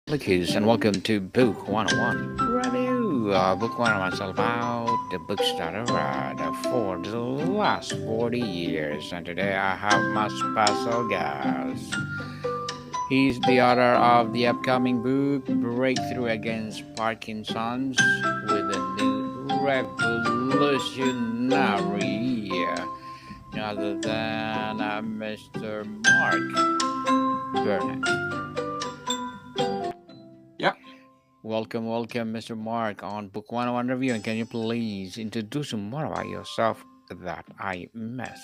Lickers, and welcome to Book 101 Review. Book 101 is all about the books that I read for the last 40 years. And today I have my special guest. He's the author of the upcoming book Breakthrough Against Parkinson's with a new revolutionary, none other than Mr. Mark Burnett. Yep. Welcome, Mr. Mark, on Book 101 Review. And can you please introduce more about yourself that I miss?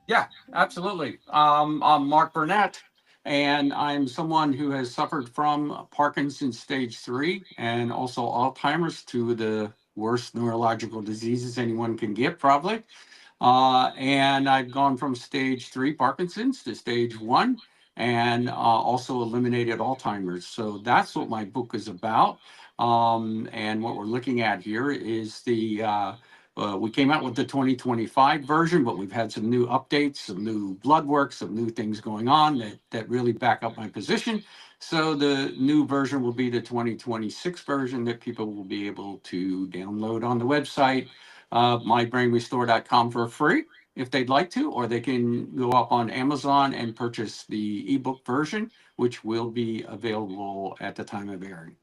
Yeah, absolutely. I'm Mark Burnett, and I'm someone who has suffered from Parkinson's stage three and also Alzheimer's, two of the worst neurological diseases anyone can get, probably. And I've gone from stage three Parkinson's to stage one and also eliminated Alzheimer's. So that's what my book is about. And what we're looking at here is we came out with the 2025 version, but we've had some new updates, some new blood work, some new things going on that really back up my position. So the new version will be the 2026 version that people will be able to download on the website, mybrainrestore.com, for free if they'd like to, or they can go up on Amazon and purchase the ebook version, which will be available at the time of airing.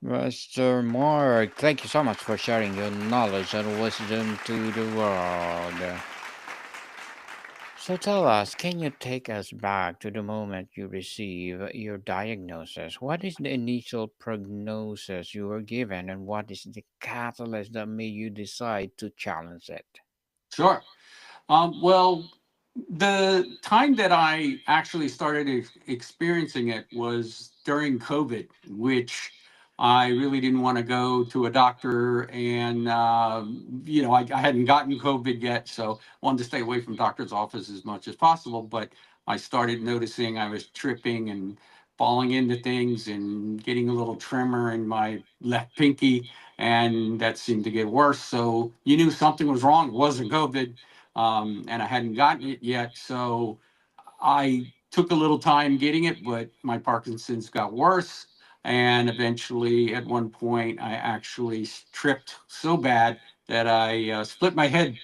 Mr. Mark, thank you so much for sharing your knowledge and wisdom to the world. So tell us, can you take us back to the moment you receive your diagnosis? What is the initial prognosis you were given, and what is the catalyst that made you decide to challenge it? Sure. Well, the time that I actually started experiencing it was during COVID, which I really didn't want to go to a doctor, and I hadn't gotten COVID yet, so wanted to stay away from doctor's office as much as possible. But I started noticing I was tripping and falling into things and getting a little tremor in my left pinky, and that seemed to get worse. So you knew something was wrong. It wasn't COVID, and I hadn't gotten it yet. So I took a little time getting it, but my Parkinson's got worse. And eventually, at one point, I actually tripped so bad that I split my head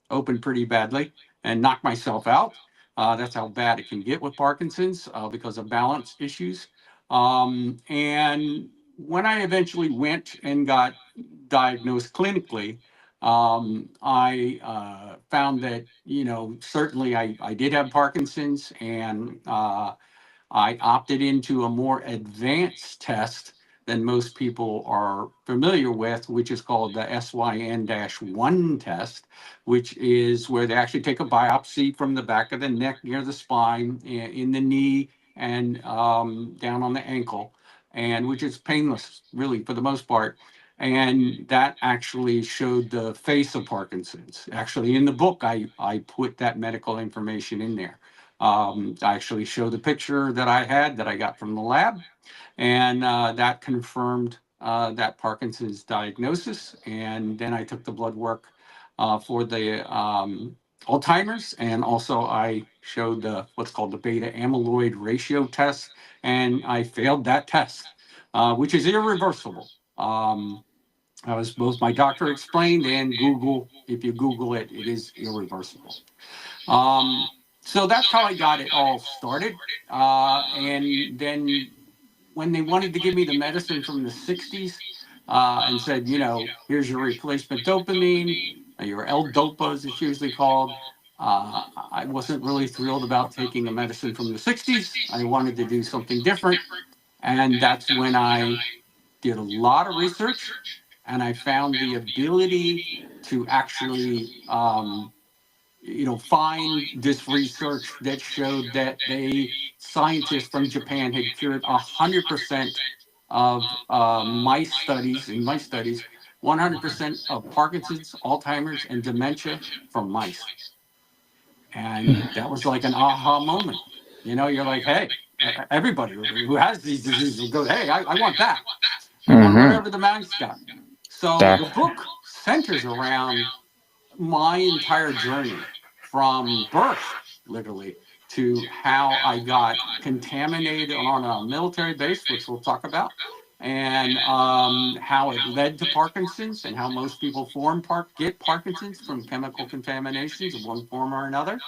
open pretty badly and knocked myself out. That's how bad it can get with Parkinson's because of balance issues. And when I eventually went and got diagnosed clinically, I found that, certainly I did have Parkinson's, and I opted into a more advanced test than most people are familiar with, which is called the SYN-1 test, which is where they actually take a biopsy from the back of the neck near the spine, in the knee, and down on the ankle, and which is painless, really, for the most part. And that actually showed the face of Parkinson's. Actually, in the book, I put that medical information in there. I actually showed the picture that I had that I got from the lab, and that confirmed that Parkinson's diagnosis. And then I took the blood work for the Alzheimer's, and also I showed what's called the beta amyloid ratio test, and I failed that test, which is irreversible. As both my doctor explained and Google, if you Google it, it is irreversible. Um, so that's how I got it all started. And then when they wanted to give me the medicine from the 60s, and said, here's your replacement dopamine, your L-DOPA as it's usually called, I wasn't really thrilled about taking a medicine from the 60s. I wanted to do something different. And that's when I did a lot of research, and I found the ability to actually find this research that showed that scientists from Japan had cured 100% of mice studies, 100% of Parkinson's, Alzheimer's, and dementia from mice. And that was like an aha moment. You're like, hey, everybody who has these diseases will go, hey, I want that. I want Mm-hmm. whatever the mice got. So That. the book centers around my entire journey from birth, literally, to how I got contaminated on a military base, which we'll talk about, and how it led to Parkinson's, and how most people get Parkinson's from chemical contaminations of one form or another.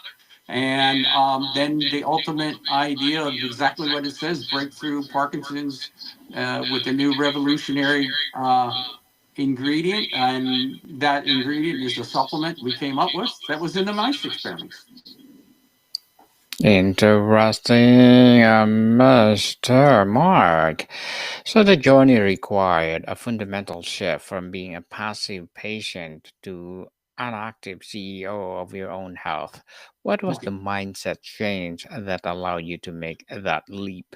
And then the ultimate idea of exactly what it says, breakthrough Parkinson's, with a new revolutionary ingredient. And that ingredient is a supplement we came up with that was in the mice experiments. Interesting, Mr. Mark. So the journey required a fundamental shift from being a passive patient to an active CEO of your own health. What was the Right. mindset change that allowed you to make that leap?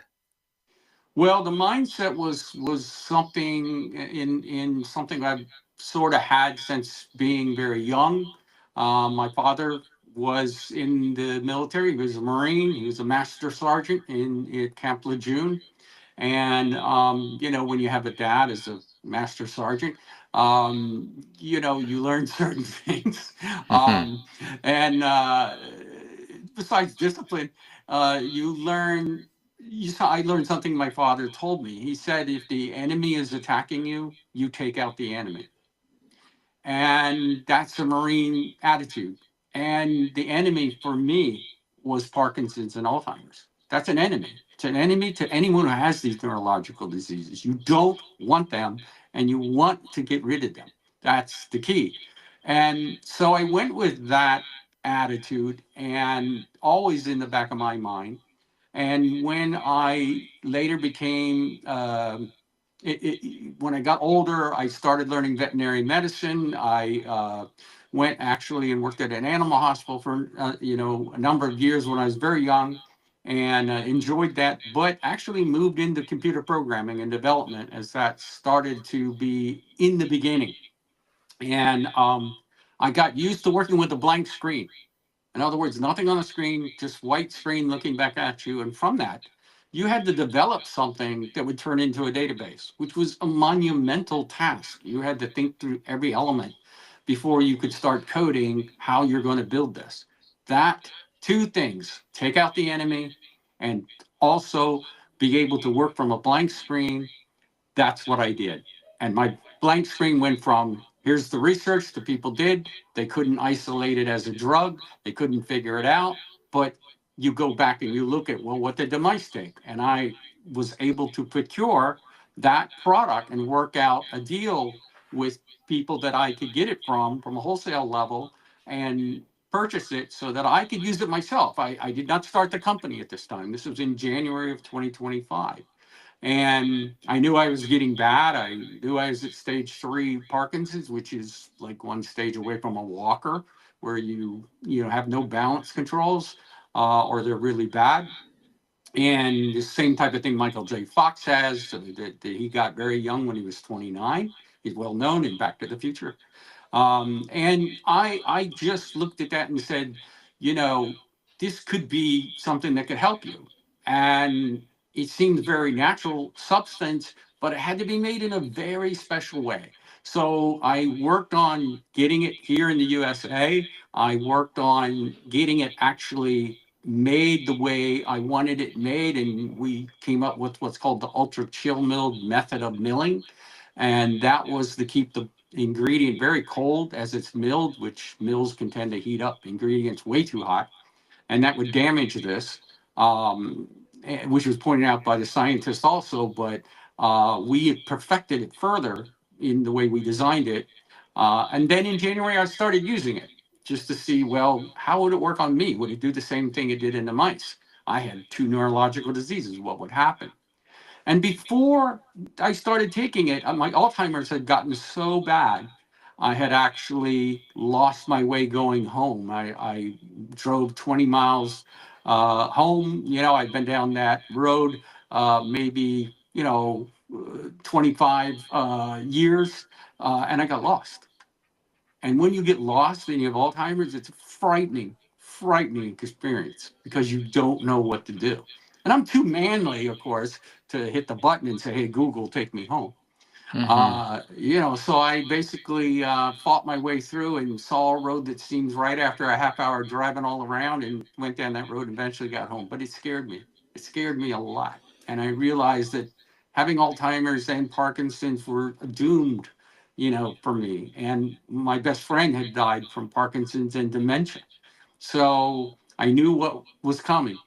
Well, the mindset was something in something I've sort of had since being very young. My father was in the military. He was a Marine. He was a master sergeant in at Camp Lejeune. And when you have a dad as a master sergeant, you learn certain things. Mhm. Um, and besides discipline, you learn. I learned something my father told me. He said, if the enemy is attacking you, you take out the enemy. And that's a Marine attitude. And the enemy for me was Parkinson's and Alzheimer's. That's an enemy. It's an enemy to anyone who has these neurological diseases. You don't want them, and you want to get rid of them. That's the key. And so I went with that attitude, and always in the back of my mind. And when I later became, when I got older, I started learning veterinary medicine. I went actually and worked at an animal hospital for a number of years when I was very young, and enjoyed that. But actually moved into computer programming and development as that started to be in the beginning. And I got used to working with a blank screen. In other words, nothing on the screen, just white screen looking back at you. And from that, you had to develop something that would turn into a database, which was a monumental task. You had to think through every element before you could start coding how you're going to build this. That two things, take out the enemy and also be able to work from a blank screen, that's what I did. And my blank screen went from here's the research the people did. They couldn't isolate it as a drug, they couldn't figure it out. But you go back and you look at, well, what did the mice take? And I was able to procure that product and work out a deal with people that I could get it from a wholesale level, and purchase it so that I could use it myself. I did not start the company at this time. This was in January of 2025, and I knew I was getting bad. I knew I was at stage three Parkinson's, which is like one stage away from a walker, where you have no balance controls, or they're really bad. And the same type of thing Michael J. Fox has, so that he got very young when he was 29. He's well known in Back to the Future. And I just looked at that and said, you know, this could be something that could help you. And it seemed very natural substance, but it had to be made in a very special way. So I worked on getting it here in the USA. I worked on getting it actually made the way I wanted it made. And we came up with what's called the ultra chill milled method of milling. And that was to keep the ingredient very cold as it's milled, which mills can tend to heat up ingredients way too hot, and that would damage this, which was pointed out by the scientists also. But we perfected it further in the way we designed it. And then in January, I started using it just to see, well, how would it work on me? Would it do the same thing it did in the mice? I had two neurological diseases. What would happen? And before I started taking it, my Alzheimer's had gotten so bad, I had actually lost my way going home. I drove 20 miles home. I'd been down that road maybe, 25 years, and I got lost. And when you get lost and you have Alzheimer's, it's a frightening experience because you don't know what to do. And I'm too manly, of course, to hit the button and say, hey, Google, take me home. Mm-hmm. So I basically fought my way through and saw a road that seems right after a half hour driving all around and went down that road and eventually got home. But it scared me. It scared me a lot. And I realized that having Alzheimer's and Parkinson's were doomed, for me. And my best friend had died from Parkinson's and dementia. So I knew what was coming,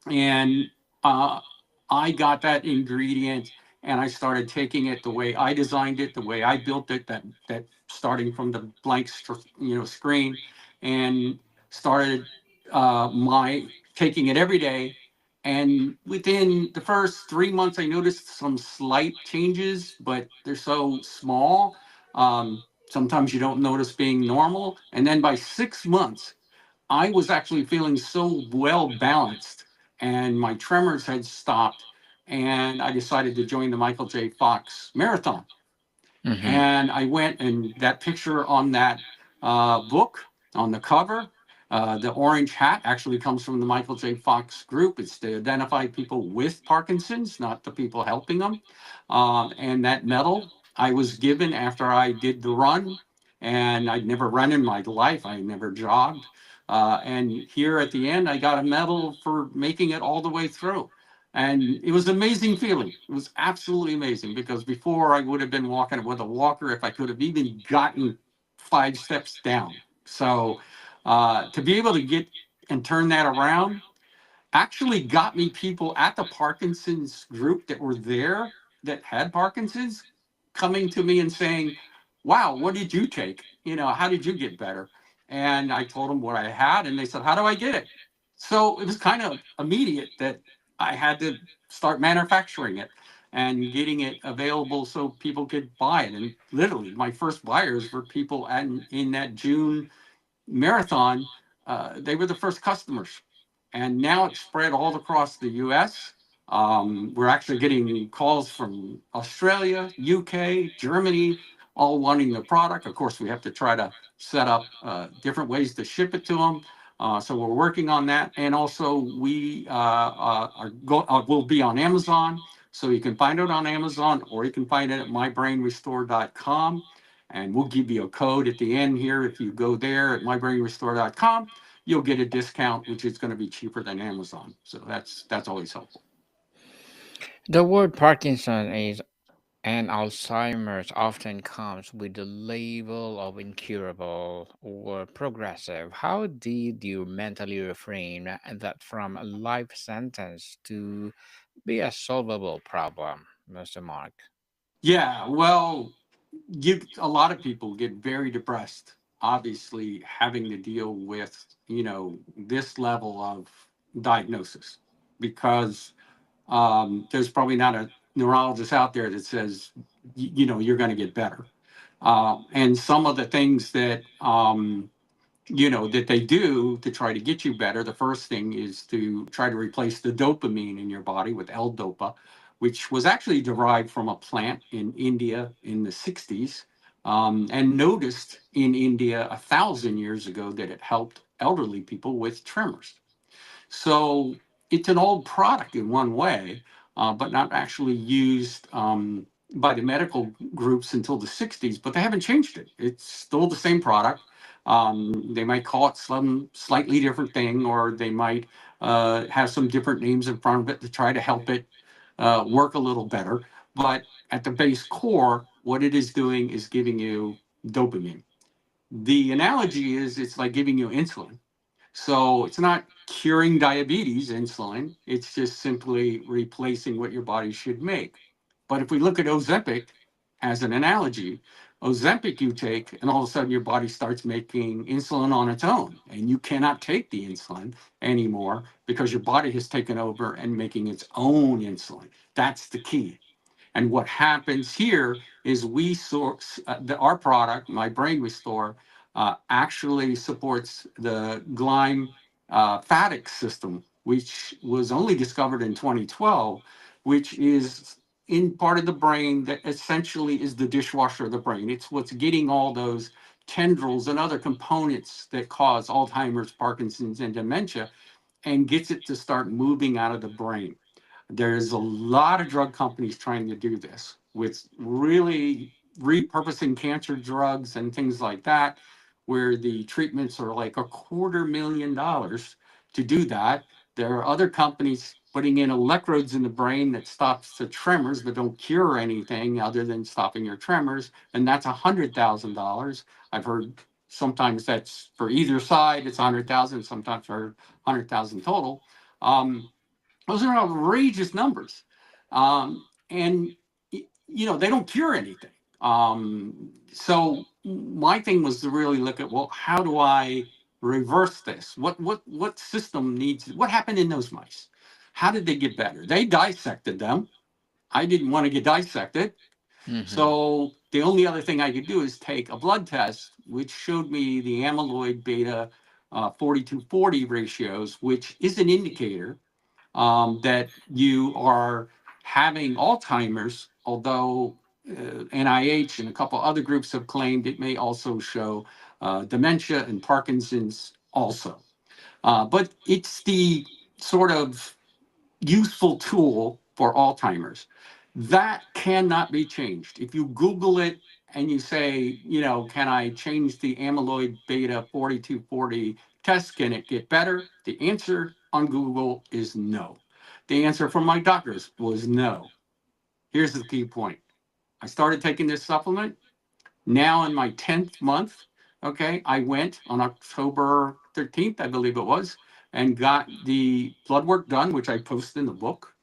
and uh, I got that ingredient and I started taking it the way I designed it, the way I built it, that starting from the blank screen, and started my taking it every day. And within the first 3 months, I noticed some slight changes, but they're so small. Sometimes you don't notice being normal. And then by 6 months, I was actually feeling so well balanced and my tremors had stopped. And I decided to join the Michael J. Fox Marathon. Mm-hmm. And I went, and that picture on that book on the cover, the orange hat actually comes from the Michael J. Fox group. It's to identify people with Parkinson's, not the people helping them. And that medal I was given after I did the run, and I'd never run in my life. I never jogged. And here at the end, I got a medal for making it all the way through. And it was an amazing feeling. It was absolutely amazing because before I would have been walking with a walker if I could have even gotten 5 steps down. So to be able to get and turn that around actually got me people at the Parkinson's group that were there that had Parkinson's coming to me and saying, "Wow, what did you take? How did you get better?" And I told them what I had, and they said, "How do I get it?" So it was kind of immediate that I had to start manufacturing it and getting it available so people could buy it. And literally, my first buyers were people in that June marathon. They were the first customers, and now it's spread all across the U.S. We're actually getting calls from Australia, UK, Germany, all wanting the product. Of course, we have to try to set up different ways to ship it to them. So we're working on that, and also we will be on Amazon. So you can find it on Amazon, or you can find it at mybrainrestore.com. And we'll give you a code at the end here. If you go there at mybrainrestore.com, you'll get a discount, which is going to be cheaper than Amazon. So that's always helpful. The word Parkinson is and Alzheimer's often comes with the label of incurable or progressive. How did you mentally refrain that from a life sentence to be a solvable problem, Mr. Mark? Yeah, well, a lot of people get very depressed, obviously having to deal with this level of diagnosis, because there's probably not a neurologist out there that says you're going to get better. And some of the things that they do to try to get you better, the first thing is to try to replace the dopamine in your body with L-Dopa, which was actually derived from a plant in India in the 60s, and noticed in India 1,000 years ago that it helped elderly people with tremors. So it's an old product in one way, but not actually used by the medical groups until the 60s, but they haven't changed it. It's still the same product. They might call it some slightly different thing, or they might have some different names in front of it to try to help it work a little better. But at the base core, what it is doing is giving you dopamine. The analogy is it's like giving you insulin. So it's not curing diabetes, insulin. It's just simply replacing what your body should make. But if we look at Ozempic as an analogy, Ozempic you take, and all of a sudden your body starts making insulin on its own, and you cannot take the insulin anymore because your body has taken over and making its own insulin. That's the key. And what happens here is we source our product, My Brain Restore, actually supports the Glyme phatic system, which was only discovered in 2012, which is in part of the brain that essentially is the dishwasher of the brain. It's what's getting all those tendrils and other components that cause Alzheimer's, Parkinson's, and dementia, and gets it to start moving out of the brain. There's a lot of drug companies trying to do this. with really repurposing cancer drugs and things like that, where the treatments are like $250,000 to do that. There are other companies putting in electrodes in the brain that stops the tremors but don't cure anything other than stopping your tremors, and that's $100,000. I've heard sometimes that's for either side, it's 100,000, sometimes for 100,000 total. Um, those are outrageous numbers. And, they don't cure anything. So my thing was to really look at, well, how do I reverse this? What system needs, what happened in those mice? How did they get better? They dissected them. I didn't want to get dissected. Mm-hmm. So the only other thing I could do is take a blood test, which showed me the amyloid beta 4240 ratios, which is an indicator that you are having Alzheimer's, although NIH and a couple other groups have claimed it may also show dementia and Parkinson's also. But it's the sort of useful tool for Alzheimer's. That cannot be changed. If you Google it and you say, can I change the amyloid beta 4240 test? Can it get better? The answer on Google is no. The answer from my doctors was no. Here's the key point. I started taking this supplement now in my 10th month. Okay, I went on October 13th, I believe it was, and got the blood work done, which I posted in the book,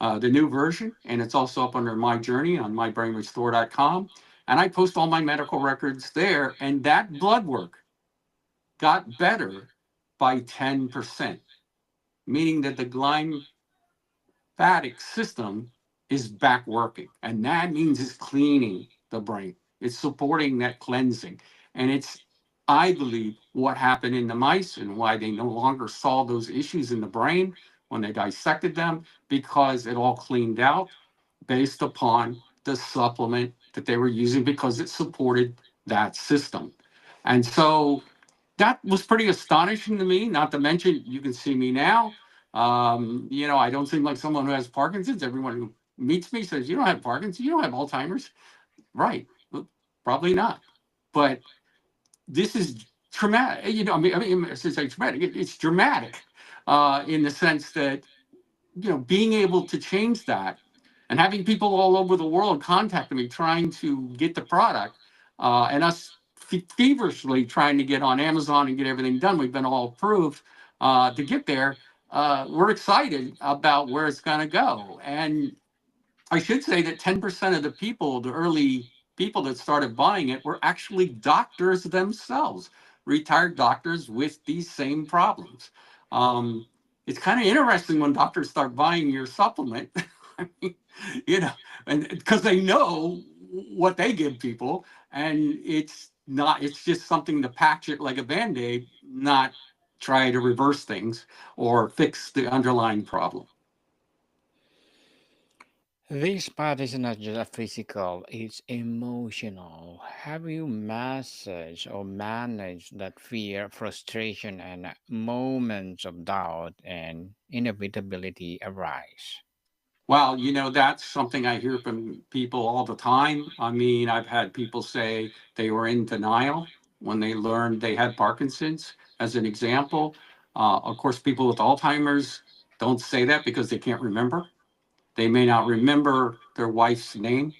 the new version, and it's also up under my journey on mybrainrestore.com. And I post all my medical records there, and that blood work got better by 10%, meaning that the lymphatic system is back working. And that means it's cleaning the brain, it's supporting that cleansing. And it's, I believe, what happened in the mice and why they no longer saw those issues in the brain when they dissected them, because it all cleaned out based upon the supplement that they were using because it supported that system. And so that was pretty astonishing to me. Not to mention, you can see me now. I don't seem like someone who has Parkinson's. Everyone who meets me says, "You don't have Parkinson's. You don't have Alzheimer's." Right? Well, probably not. But this is traumatic. I should say traumatic. It's dramatic in the sense that being able to change that and having people all over the world contacting me trying to get the product, and us feverishly trying to get on Amazon and get everything done. We've been all approved to get there. We're excited about where it's going to go. And I should say that 10% of the people, the early people that started buying it, were actually doctors themselves, retired doctors with these same problems. Um, it's kind of interesting when doctors start buying your supplement, I mean, you know, and because they know what they give people, and it's just something to patch it like a band aid, not try to reverse things or fix the underlying problem. This part is not just a physical, it's emotional. Have you massaged or managed that fear, frustration, and moments of doubt and inevitability arise? Well, that's something I hear from people all the time. I mean, I've had people say they were in denial when they learned they had Parkinson's, as an example. Of course, people with Alzheimer's don't say that because they can't remember. They may not remember their wife's name.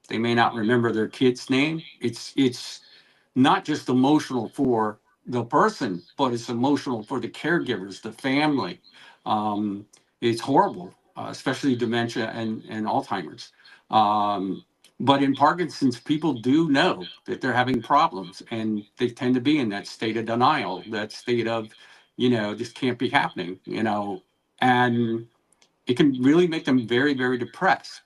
They may not remember their kid's name. It's not just emotional for the person, but it's emotional for the caregivers, the family. Um, it's horrible, especially dementia and Alzheimer's. Um, but in Parkinson's, people do know that they're having problems, and they tend to be in that state of denial, that state of, this can't be happening, and it can really make them very, very depressed.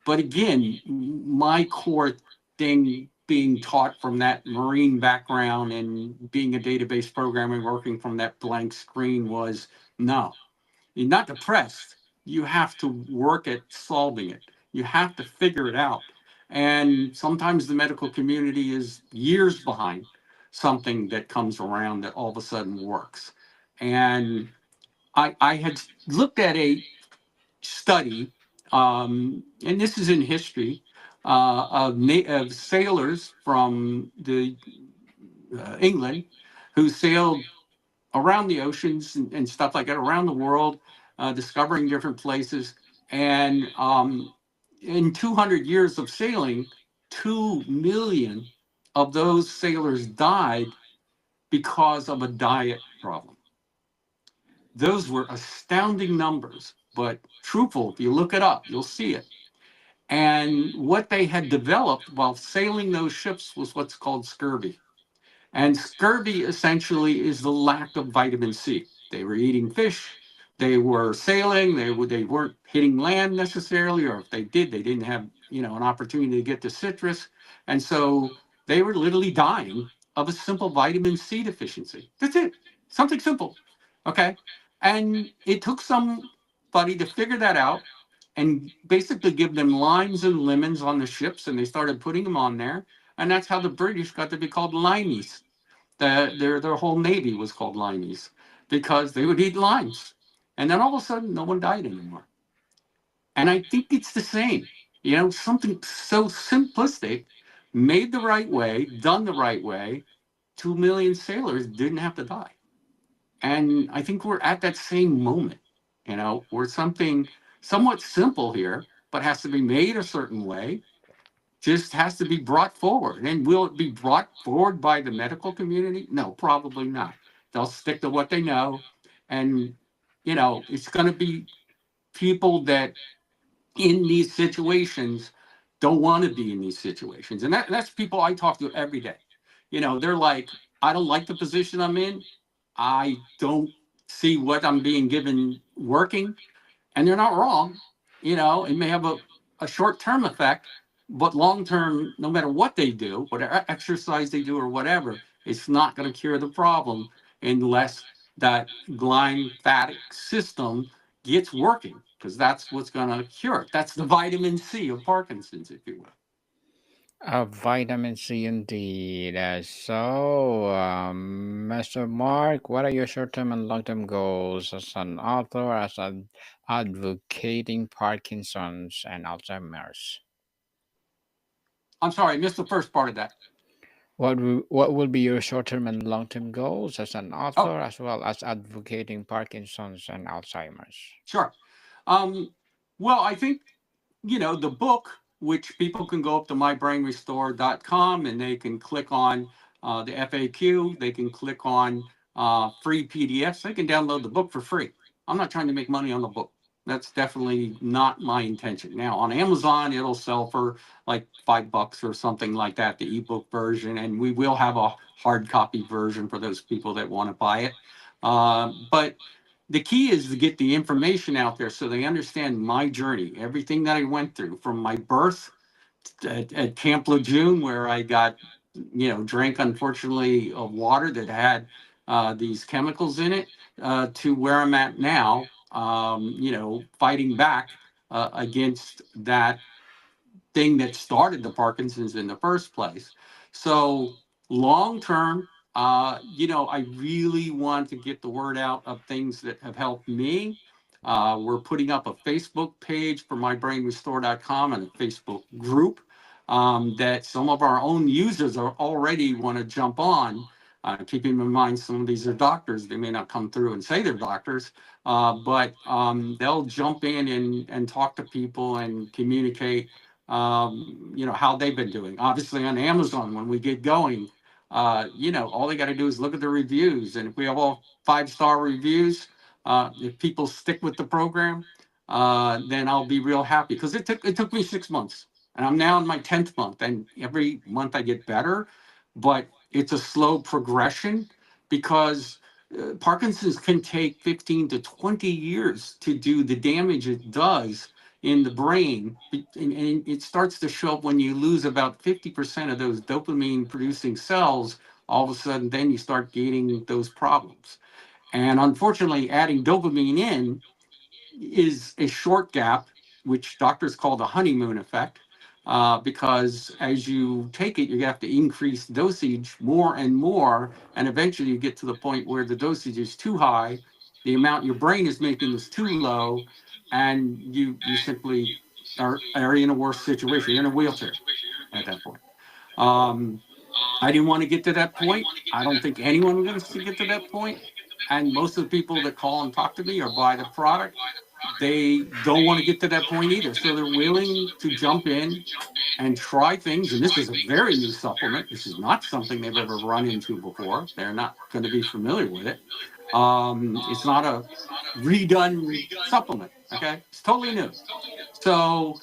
But again, my core thing being taught from that Marine background and being a database programmer working from that blank screen was no, you're not depressed. You have to work at solving it. You have to figure it out. And sometimes the medical community is years behind something that comes around that all of a sudden works. And I had looked at a study, and this is in history, of sailors from the England who sailed around the oceans and stuff like that, around the world, discovering different places. And in 200 years of sailing, 2 million of those sailors died because of a diet problem. Those were astounding numbers, but truthful, if you look it up, you'll see it. And what they had developed while sailing those ships was what's called scurvy. And scurvy essentially is the lack of vitamin C. They were eating fish, they were sailing, they weren't hitting land necessarily, or if they did, they didn't have an opportunity to get the citrus, and so they were literally dying of a simple vitamin C deficiency. That's it, something simple, okay. And it took somebody to figure that out and basically give them limes and lemons on the ships, and they started putting them on there, and that's how the British got to be called limeys. Their whole navy was called limeys because they would eat limes, and then all of a sudden, no one died anymore. And I think it's the same. Something so simplistic, made the right way, done the right way, 2 million sailors didn't have to die. And I think we're at that same moment, where something somewhat simple here, but has to be made a certain way, just has to be brought forward. And will it be brought forward by the medical community? No, probably not. They'll stick to what they know. And, it's going to be people that in these situations don't want to be in these situations. And that's people I talk to every day. They're like, I don't like the position I'm in. I don't see what I'm being given working, and they're not wrong. It may have a short term effect, but long term, no matter what they do, whatever exercise they do or whatever, it's not going to cure the problem unless that glymphatic system gets working, because that's what's going to cure it. That's the vitamin C of Parkinson's, if you will. Vitamin C indeed. Mr. Mark, what are your short-term and long-term goals as an author, as an advocating Parkinson's and Alzheimer's? I'm sorry, I missed the first part of that. What will be your short-term and long-term goals as an Oh, author, as well as advocating Parkinson's and Alzheimer's? sure. Um, well, I think the book, which people can go up to mybrainrestore.com and they can click on the FAQ, they can click on free PDFs, they can download the book for free. I'm not trying to make money on the book. That's definitely not my intention. Now, on Amazon, it'll sell for like $5 or something like that, the ebook version, and we will have a hard copy version for those people that want to buy it. But the key is to get the information out there so they understand my journey, everything that I went through from my birth at Camp Lejeune, where I got, drank unfortunately of water that had these chemicals in it, to where I'm at now, fighting back against that thing that started the Parkinson's in the first place. So long term, I really want to get the word out of things that have helped me. We're putting up a Facebook page for mybrainrestore.com and a Facebook group that some of our own users are already want to jump on. Keeping in mind some of these are doctors, they may not come through and say they're doctors, but they'll jump in and talk to people and communicate how they've been doing. Obviously, on Amazon, when we get going, all they got to do is look at the reviews. And if we have all 5-star reviews, if people stick with the program, then I'll be real happy, because it took me 6 months, and I'm now in my 10th month, and every month I get better, but it's a slow progression because Parkinson's can take 15 to 20 years to do the damage it does in the brain. And it starts to show up when you lose about 50% of those dopamine producing cells. All of a sudden, then you start gaining those problems. And unfortunately, adding dopamine in is a short gap, which doctors call the honeymoon effect, because as you take it, you have to increase dosage more and more, and eventually you get to the point where the dosage is too high, the amount your brain is making is too low, and you simply are in a worse situation. You're in a wheelchair at that point. Um, I didn't want to get to that point. I don't think anyone was going to get to that point. And most of the people that call and talk to me or buy the product, they don't want to get to that point either. So they're willing to jump in and try things. And this is a very new supplement. This is not something they've ever run into before. They're not going to be familiar with it. It's not a redone supplement. Okay, it's totally new. So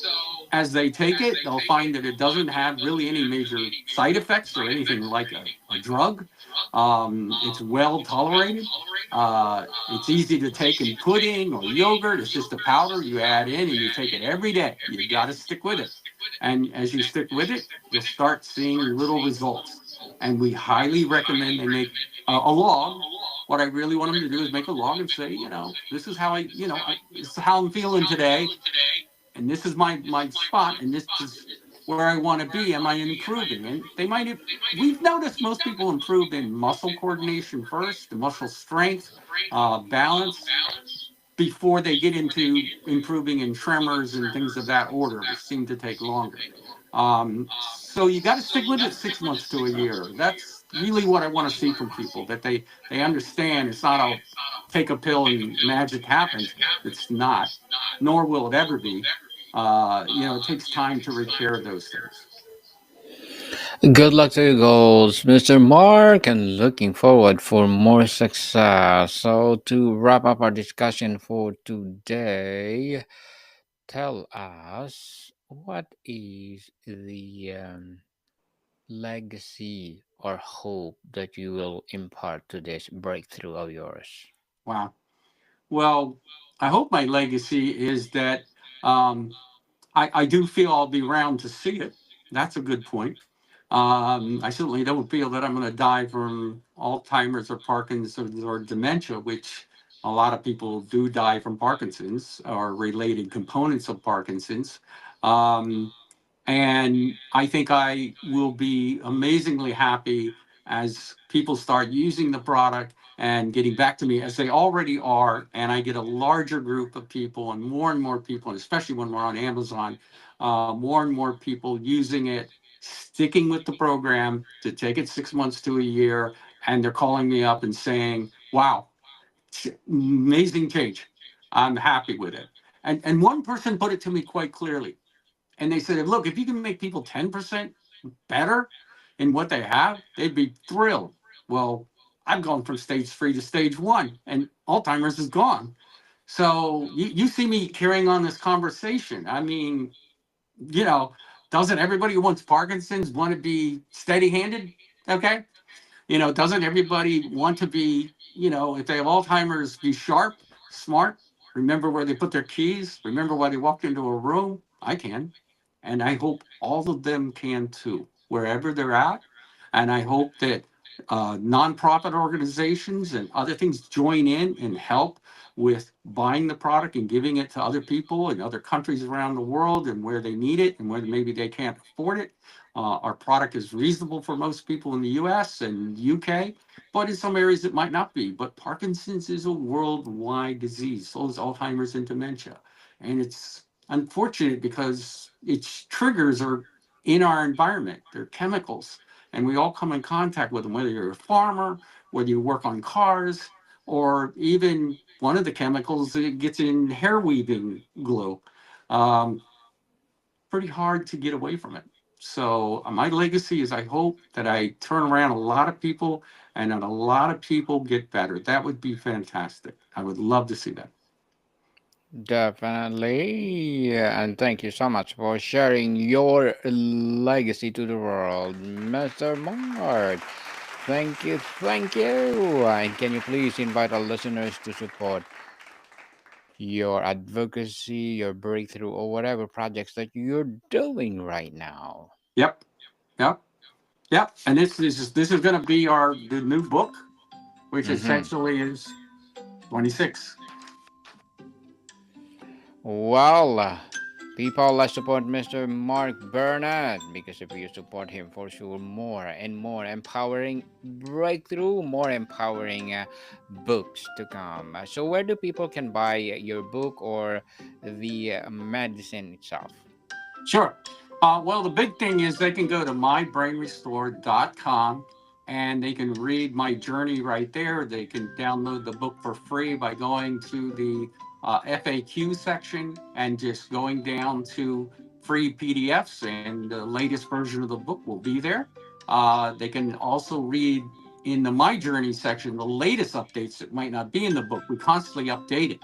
as they take it, they'll find that it doesn't have really any major side effects or anything like a drug. It's well tolerated. It's easy to take in pudding or yogurt. It's just a powder you add in and you take it every day. You got to stick with it. And as you stick with it, you'll start seeing little results. And we highly recommend they make a log. What I really want them to do is make a log and say, this is how this is how I'm feeling today, and this is my spot, and this is where I want to be. Am I improving? And we've noticed most people improve in muscle coordination first, the muscle strength, balance, before they get into improving in tremors and things of that order, which seem to take longer. So you got to stick with it 6 months to a year. That's really what I want to see from people, that they understand it's not a take a pill and magic happens. It's not, nor will it ever be. It takes time to repair those things. Good luck to your goals, Mr. Mark, and looking forward for more success. So, to wrap up our discussion for today, tell us what is the legacy or hope that you will impart to this breakthrough of yours? Wow. Well, I hope my legacy is that um, I do feel I'll be around to see it. That's a good point. I certainly don't feel that I'm going to die from Alzheimer's or Parkinson's or dementia, which a lot of people do die from Parkinson's or related components of Parkinson's. Um, and I think I will be amazingly happy as people start using the product and getting back to me as they already are. And I get a larger group of people and more people, and especially when we're on Amazon, more and more people using it, sticking with the program to take it 6 months to a year. And they're calling me up and saying, wow, amazing change. I'm happy with it. And one person put it to me quite clearly, and they said, look, if you can make people 10% better in what they have, they'd be thrilled. Well, I've gone from stage 3 to stage 1, and Alzheimer's is gone. So you see me carrying on this conversation. I mean, you know, doesn't everybody who wants Parkinson's want to be steady handed? Okay. Doesn't everybody want to be, if they have Alzheimer's, be sharp, smart, remember where they put their keys, remember why they walked into a room? I can. And I hope all of them can too, wherever they're at. And I hope that nonprofit organizations and other things join in and help with buying the product and giving it to other people in other countries around the world and where they need it and where maybe they can't afford it. Our product is reasonable for most people in the US and UK, but in some areas it might not be. But Parkinson's is a worldwide disease, so is Alzheimer's and dementia. And it's unfortunate because its triggers are in our environment. They're chemicals, and we all come in contact with them, whether you're a farmer, whether you work on cars, or even one of the chemicals that gets in hair weaving glue. Um, Pretty hard to get away from it. So my legacy is I hope that I turn around a lot of people and that a lot of people get better. That would be fantastic. I would love to see that. Definitely. And thank you so much for sharing your legacy to the world, Mr. Mark. Thank you, thank you. And can you please invite our listeners to support your advocacy, your breakthrough, or whatever projects that you're doing right now? Yep, yep, yep. And this is going to be our the new book, which Mm-hmm. essentially is 26. Well, People, let's support Mr. Mark Burnett because if you support him, for sure, more and more empowering breakthrough, more empowering books to come. So, where do people can buy your book or the medicine itself? Sure. Well, the big thing is they can go to mybrainrestore.com and they can read my journey right there. They can download the book for free by going to the FAQ section and just going down to free PDFs, and the latest version of the book will be there. They can also read in the My Journey section the latest updates that might not be in the book. We constantly update it.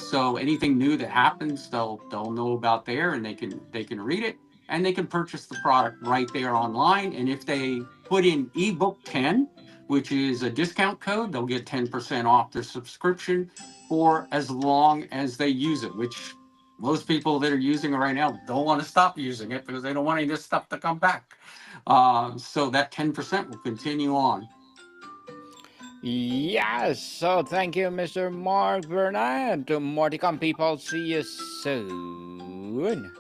So anything new that happens, they'll know about there, and they can read it, and they can purchase the product right there online. And if they put in ebook 10, which is a discount code, they'll get 10% off their subscription for as long as they use it. Which most people that are using it right now don't want to stop using it because they don't want any of this stuff to come back. So that 10% will continue on. Yes, so thank you, Mr. Mark Burnett. More to come, people. See you soon.